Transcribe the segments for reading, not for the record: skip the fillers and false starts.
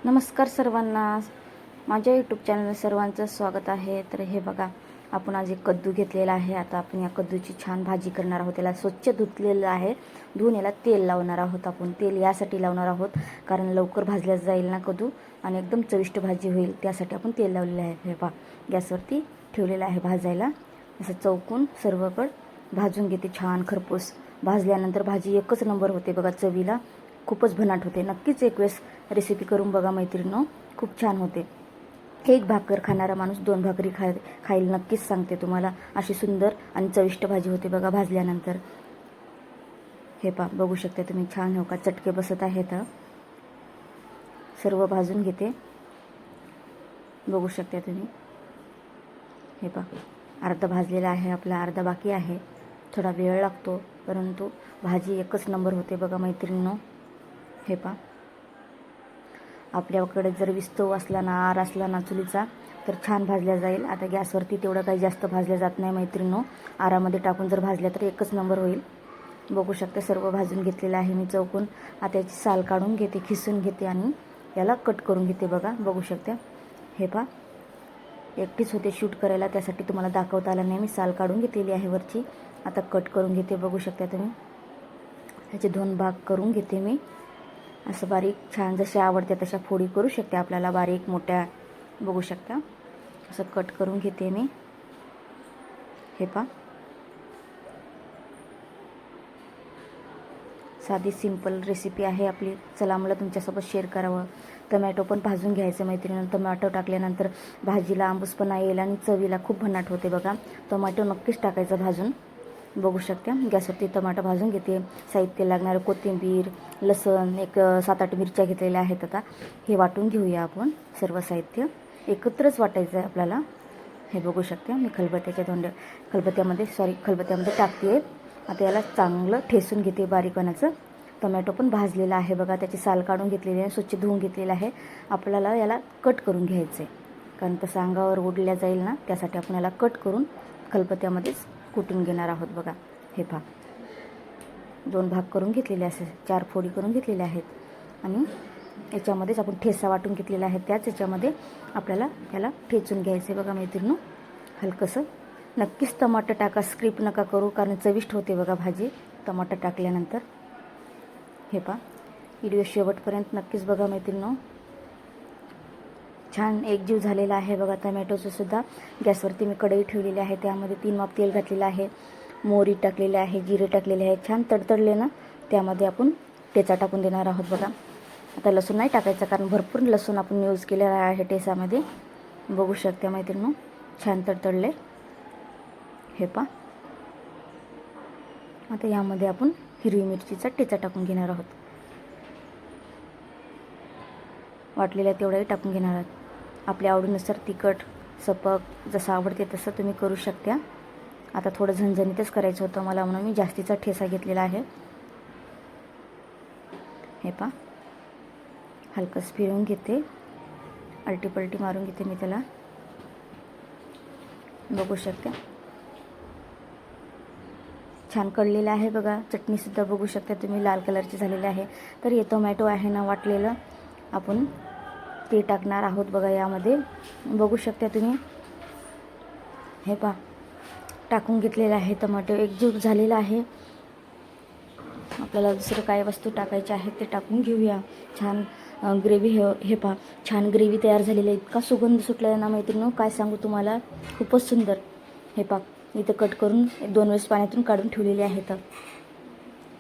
नमस्कार सर्वांना, माझ्या यूट्यूब चॅनलवर सर्वांचं स्वागत आहे. तर हे बघा, आपण आज एक कद्दू घेतलेला आहे. आता आपण या कद्दूची छान भाजी करणार आहोत. त्याला स्वच्छ धुतलेलं आहे. धुवून याला तेल लावणार आहोत. आपण तेल यासाठी लावणार आहोत कारण लवकर भाजल्या जाईल ना कद्दू आणि एकदम चविष्ट भाजी होईल. त्यासाठी आपण तेल लावलेलं आहे. हे पहा, गॅसवरती ठेवलेलं आहे भाजायला. असं चौकून सर्वकडे भाजून घेते छान खरपूस. भाजल्यानंतर भाजी एकच नंबर होते बघा, चवीला खूपच भन्नाट होते. नक्कीच एक वेळेस रेसिपी करून बघा मैत्रिणींनो, खूप छान होते. एक भाकर खाणारा माणूस 2 भाकरी खाईल नक्कीच सांगते तुम्हाला. अशी सुंदर आणि चविष्ट भाजी होते बघा भाजल्यानंतर. हे पहा, बघू शकता तुम्ही, छान हो का, चटके बसत आहेत. सर्व भाजून घेते, बघू शकता तुम्ही. हे पहा, अर्धा भाजलेला आहे आपला, अर्धा बाकी आहे. थोडा वेळ लागतो परंतु भाजी एकच नंबर होते बघा मैत्रिणींनो. हे पहा, आपल्याकडे जर विस्तव असला ना, आर असला ना चुलीचा, तर छान भाजल्या जाईल. आता गॅसवरती तेवढं काही जास्त भाजल्या जात नाही मैत्रिणींनो. आरामध्ये टाकून जर भाजल्या तर एकच नंबर होईल. बघू शकता सर्व भाजून घेतलेलं आहे मी चौकून. आता याची साल काढून घेते, खिसून घेते आणि याला कट करून घेते बघा, बघू शकता. हे पहा, एकटीच होते शूट करायला, त्यासाठी तुम्हाला दाखवता आलं नाही. मी साल काढून घेतलेली आहे वरची. आता कट करून घेते, बघू शकता तुम्ही. ह्याचे 2 भाग करून घेते मी. असं बारीक छान जसे आवडते तशा फोडी करू शकते आपल्याला, बारीक मोठ्या, बघू शकता. असं कट करून घेते मी. हे पहा, साधी सिंपल रेसिपी आहे आपली. चला, मला तुमच्यासोबत शेअर करावं. टमॅटो पण भाजून घ्यायचं मैत्रिणी. टमॅटो टाकल्यानंतर भाजीला आंबूसपणा येईल आणि चवीला खूप भन्नाट होते बघा. टमॅटो नक्कीच टाकायचं भाजून, बघू शकता. गॅसवरती टमाटर भाजून घेते. साहित्य लागणारं कोथिंबीर, लसण, एक 7-8 मिरच्या घेतलेल्या आहेत. आता हे वाटून घेऊया आपण. सर्व साहित्य एकत्रच वाटायचं आहे आपल्याला. हे बघू शकता, मी खलबत्त्यामध्ये टाकते. आता याला चांगलं ठेसून घेते बारीकपणाचं. टमॅटो पण भाजलेला आहे बघा, त्याची साल काढून घेतलेली आहे, स्वच्छ धुवून घेतलेलं आहे. आपल्याला याला कट करून घ्यायचं आहे कारण तसं अंगावर ओढल्या जाईल ना, त्यासाठी आपण याला कट करून खलबत्त्यामध्येच कुटून घेणार आहोत बघा. हे पहा, 2 भाग करून घेतलेले असे 4 फोडी करून घेतलेल्या आहेत आणि याच्यामध्येच आपण ठेसा वाटून घेतलेला आहे. त्याच याच्यामध्ये आपल्याला याला ठेचून घ्यायचं आहे बघा मैत्रिणींनो, हलकंसं. नक्कीच टमाटर टाका, स्किप नका करू कारण चविष्ट होते बघा भाजी टमाटर टाकल्यानंतर. हे पहा, व्हिडिओ शेवटपर्यंत नक्कीच बघा मैत्रिणींनो. छान एकजीव झालेला आहे बघा टमॅटोचं सुद्धा. गॅसवरती मी कढई ठेवलेली आहे, त्यामध्ये 3 माप तेल घातलेलं आहे. मोहरी टाकलेली आहे, जिरे टाकलेले आहे. छान तडतडले ना, त्यामध्ये आपण ठेचा टाकून देणार आहोत बघा. आता लसूण नाही टाकायचं कारण भरपूर लसूण आपण यूज केलेला आहे ठेचामध्ये, बघू शकता मैत्रिणींनो. छान तडतडले. हे पहा, आता यामध्ये आपण हिरवी मिरचीचा ठेचा टाकून घेणार आहोत. वाटलेल्या तेवढाही टाकून घेणार आहोत. आपल्या आवडीनुसार तिखट, सपक जसं आवडते तसं तुम्ही करू शकता. आता थोडं झणझणीतच करायचं होतं मला म्हणून मी जास्तीचा ठेचा घेतलेला आहे. हे पहा, हलकंच फिरवून घेते, अलटीपलटी मारून घेते मी त्याला, बघू शकता. छान कळलेलं आहे बघा. चटणीसुद्धा बघू शकता तुम्ही, लाल कलरची झालेली आहे. तर हे टोमॅटो आहे ना वाटलेलं, आपण ते टाकणार आहोत बघा यामध्ये, बघू शकता तुम्ही. हे पहा, टाकून घेतलेलं आहे. टोमॅटो एकजीव झालेला आहे. आपल्याला दुसरं काय वस्तू टाकायची आहे ते टाकून घेऊया. छान ग्रेव्ही, हे पहा, छान ग्रेव्ही तयार झालेली आहे. इतका सुगंध सुटला ना मैत्रिणींनो, काय सांगू तुम्हाला, खूपच सुंदर. हे पहा, इथं कट करून 2 वेळेस पाण्यातून काढून ठेवलेले आहेत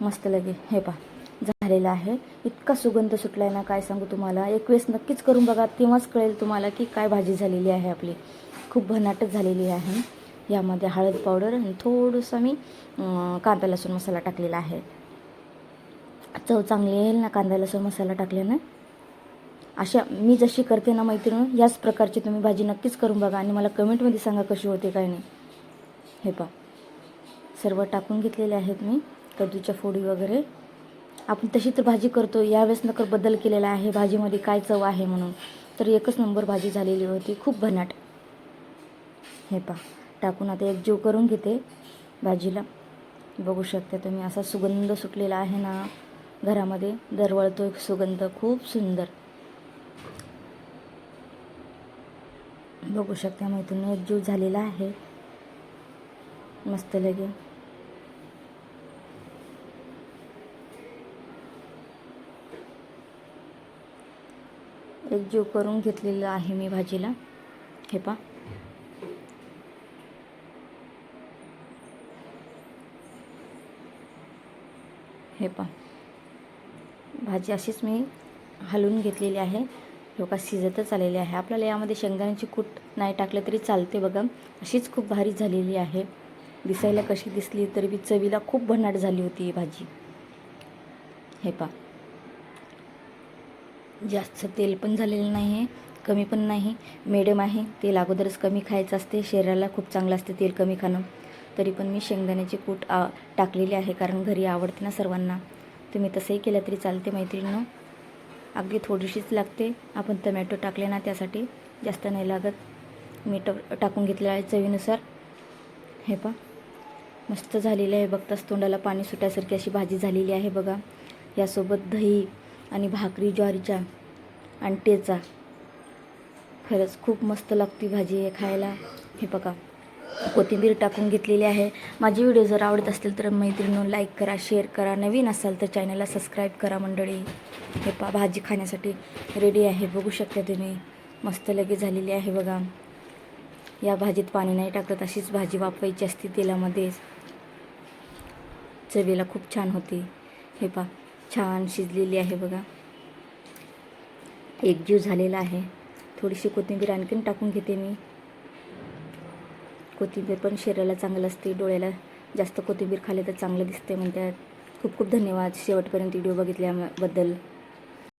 मस्त लगे. हे पहा, झालेलं आहे. इतका सुगंध सुटला आहे ना, काय सांगू तुम्हाला. एक वेळेस नक्कीच करून बघा, तेव्हाच कळेल तुम्हाला की काय भाजी झालेली आहे आपली. खूप भन्नाटच झालेली आहे. यामध्ये हळद पावडर आणि थोडंसं मी कांदा लसूण मसाला टाकलेला आहे. चव चांगली येईल ना कांदा लसूण मसाला टाकल्यानं. अशा मी जशी करते ना मैत्रिणी, याच प्रकारची तुम्ही भाजी नक्कीच करून बघा आणि मला कमेंटमध्ये सांगा कशी होते काय नाही. हे पहा, सर्व टाकून घेतलेले आहेत मी, कद्दूच्या फोडी वगैरे. आपण तशी तर भाजी करतो, यावेळेस नकर बदल केलेला आहे भाजीमध्ये काय चव आहे म्हणून. तर एकच नंबर भाजी झालेली होती, खूप भन्नाट. हे पहा, टाकून आता एकजीव करून घेते भाजीला, बघू शकता तुम्ही. असा सुगंध सुटलेला आहे ना, घरामध्ये दरवळतो एक सुगंध, खूप सुंदर. बघू शकता मैत्रिणी, एकजीव झालेला आहे मस्त लगे. एकजीव करून घेतलेला आहे मी भाजीला. हे पहा, हे पहा भाजी अशीच मी हलवून घेतलेली आहे. हे बघा शिजतच आलेली आहे. आपल्याला यामध्ये शेंगदाण्याची कूट नाही टाकलं तरी चालते बघा. अशीच खूप भारी झालेली आहे. दिसायला कशी दिसली तरी बी चवीला खूप भन्नाट झाली होती ही भाजी. हे पहा, जास्त तेल पण झालेलं नाही आहे, कमी पण नाही, मिडियम आहे. तेल अगोदरच कमी खायचं असते, शरीराला खूप चांगलं असते तेल कमी खाणं. तरी पण मी शेंगदाण्याची कूट टाकलेली आहे, कारण घरी आवडते ना सर्वांना. तुम्ही तसंही केलं तरी चालते मैत्रिणींनो. अगदी थोडीशीच लागते. आपण टमॅटो टाकले ना त्यासाठी जास्त नाही लागत. मीठ टाकून घेतलेलं आहे चवीनुसार. हे पहा, मस्त झालेली आहे. बघताच तोंडाला पाणी सुटायसारखी अशी भाजी झालेली आहे बघा. यासोबत दही आणि भाकरी ज्वारीच्या आणि ठेचा, खरंच खूप मस्त लागते भाजी हे खायला. हे बघा, कोथिंबीर टाकून घेतलेली आहे. माझी व्हिडिओ जर आवडत असतील तर मैत्रिणींनो लाईक करा, शेअर करा. नवीन असाल तर चॅनलला सबस्क्राईब करा मंडळी. हे पहा, भाजी खाण्यासाठी रेडी आहे. बघू शकता तुम्ही, मस्त लगे झालेली आहे बघा. या भाजीत पाणी नाही टाकत, अशीच भाजी वाफवायची असते तेलामध्येच. चवीला खूप छान होती. हे पहा, छान शिजलेली आहे बघा. एकजीव झालेला आहे. थोडीशी कोथिंबीर आणखीन टाकून घेते मी. कोथिंबीर पण शरीराला चांगलं असते. डोळ्याला जास्त कोथिंबीर खाल्ली तर चांगलं दिसते म्हणतात. खूप खूप धन्यवाद शेवटपर्यंत व्हिडिओ बघितल्याबद्दल.